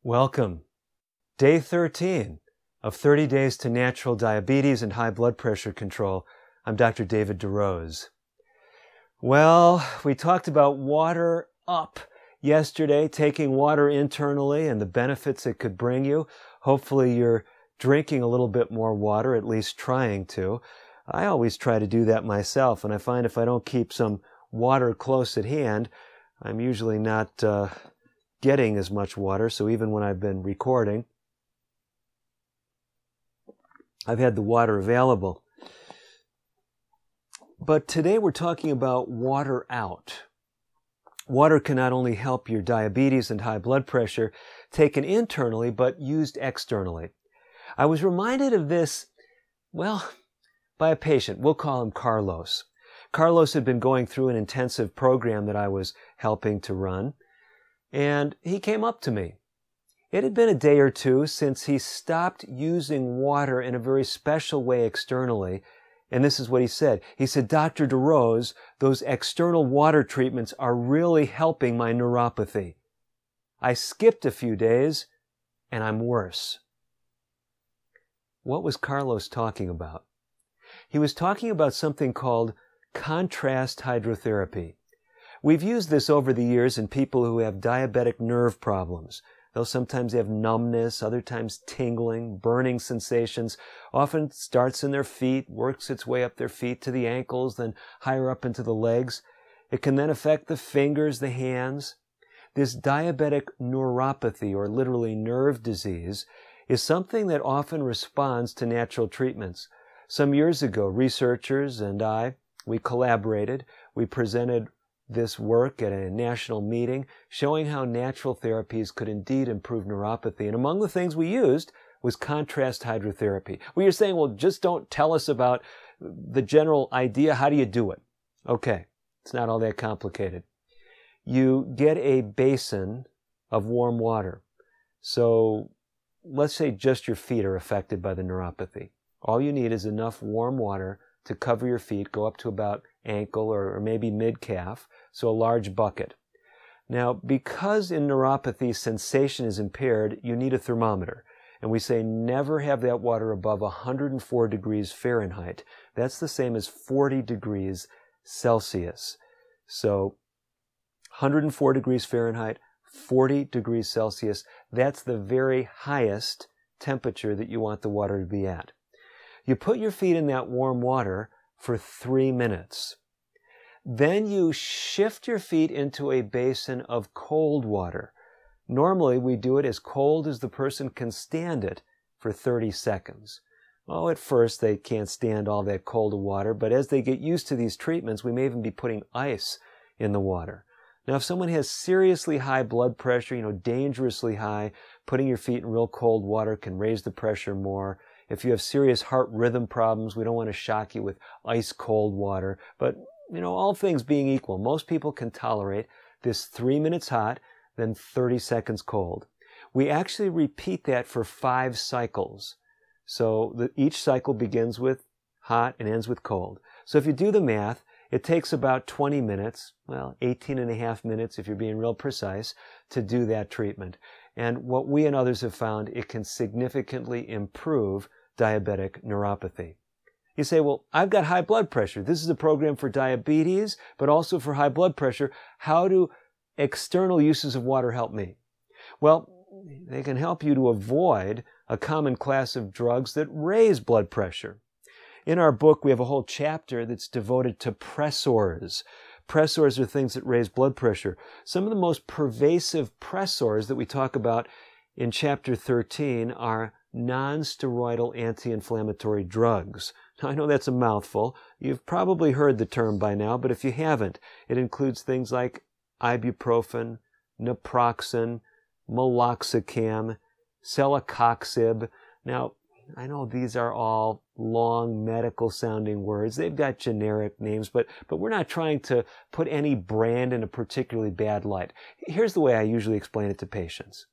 Welcome. Day 13 of 30 Days to Natural Diabetes and High Blood Pressure Control. I'm Dr. David DeRose. Well, we talked about water up yesterday, taking water internally and the benefits it could bring you. Hopefully you're drinking a little bit more water, at least trying to. I always try to do that myself, and I find if I don't keep some water close at hand, I'm usually not getting as much water. So even when I've been recording, I've had the water available. But today we're talking about water out. Water can not only help your diabetes and high blood pressure taken internally, but used externally. I was reminded of this, well, by a patient. We'll call him Carlos. Carlos had been going through an intensive program that I was helping to run, and he came up to me. It had been a day or two since he stopped using water in a very special way externally, and this is what he said. He said, "Dr. DeRose, those external water treatments are really helping my neuropathy. I skipped a few days, and I'm worse." What was Carlos talking about? He was talking about something called contrast hydrotherapy. We've used this over the years in people who have diabetic nerve problems. They'll sometimes have numbness, other times tingling, burning sensations. Often starts in their feet, works its way up their feet to the ankles, then higher up into the legs. It can then affect the fingers, the hands. This diabetic neuropathy, or literally nerve disease, is something that often responds to natural treatments. Some years ago, researchers and we collaborated. We presented this work at a national meeting showing how natural therapies could indeed improve neuropathy. And among the things we used was contrast hydrotherapy. Well, you're saying, well, just don't tell us about the general idea. How do you do it? Okay, it's not all that complicated. You get a basin of warm water. So let's say just your feet are affected by the neuropathy. All you need is enough warm water to cover your feet, go up to about ankle or maybe mid-calf, so a large bucket. Now, because in neuropathy sensation is impaired, you need a thermometer. And we say never have that water above 104 degrees Fahrenheit. That's the same as 40 degrees Celsius. So 104 degrees Fahrenheit, 40 degrees Celsius, that's the very highest temperature that you want the water to be at. You put your feet in that warm water for 3 minutes. Then you shift your feet into a basin of cold water. Normally, we do it as cold as the person can stand it for 30 seconds. Oh, at first, they can't stand all that cold water, but as they get used to these treatments, we may even be putting ice in the water. Now, if someone has seriously high blood pressure, dangerously high, putting your feet in real cold water can raise the pressure more. If you have serious heart rhythm problems, we don't want to shock you with ice cold water. But, all things being equal, most people can tolerate this 3 minutes hot, then 30 seconds cold. We actually repeat that for 5 cycles. So each cycle begins with hot and ends with cold. So if you do the math, it takes about 20 minutes, 18 and a half minutes if you're being real precise, to do that treatment. And what we and others have found, it can significantly improve diabetic neuropathy. You say, well, I've got high blood pressure. This is a program for diabetes, but also for high blood pressure. How do external uses of water help me? Well, they can help you to avoid a common class of drugs that raise blood pressure. In our book, we have a whole chapter that's devoted to pressors. Pressors are things that raise blood pressure. Some of the most pervasive pressors that we talk about in chapter 13 are non-steroidal anti-inflammatory drugs. Now, I know that's a mouthful. You've probably heard the term by now, but if you haven't, it includes things like ibuprofen, naproxen, meloxicam, celecoxib. Now, I know these are all long medical-sounding words. They've got generic names, but we're not trying to put any brand in a particularly bad light. Here's the way I usually explain it to patients.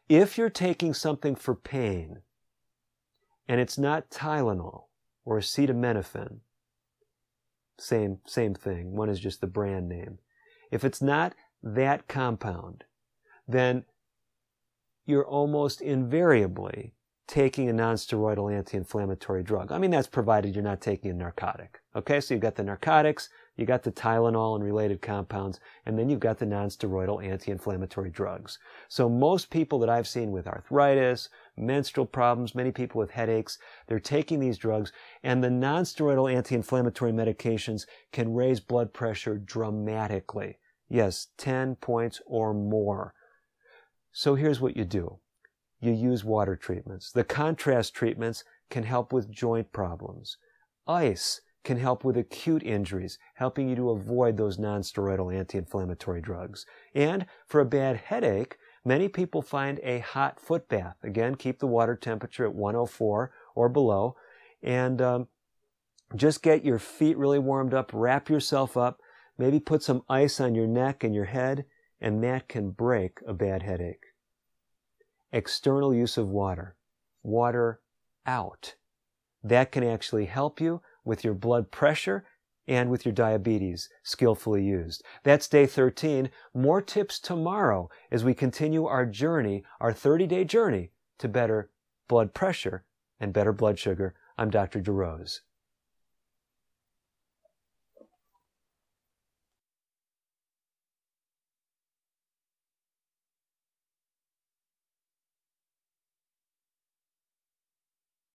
If you're taking something for pain, and it's not Tylenol or acetaminophen, same thing. One is just the brand name. If it's not that compound, then you're almost invariably taking a non-steroidal anti-inflammatory drug. I mean, that's provided you're not taking a narcotic. Okay, so you've got the narcotics, you got the Tylenol and related compounds, and then you've got the non-steroidal anti-inflammatory drugs. So most people that I've seen with arthritis, menstrual problems, many people with headaches, they're taking these drugs, and the non-steroidal anti-inflammatory medications can raise blood pressure dramatically. Yes, 10 points or more. So here's what you do. You use water treatments. The contrast treatments can help with joint problems. Ice can help with acute injuries, helping you to avoid those non-steroidal anti-inflammatory drugs. And for a bad headache, many people find a hot foot bath. Again, keep the water temperature at 104 or below, and just get your feet really warmed up, wrap yourself up, maybe put some ice on your neck and your head, and that can break a bad headache. External use of water. Water out. That can actually help you with your blood pressure and with your diabetes, skillfully used. That's day 13. More tips tomorrow as we continue our journey, our 30-day journey to better blood pressure and better blood sugar. I'm Dr. DeRose.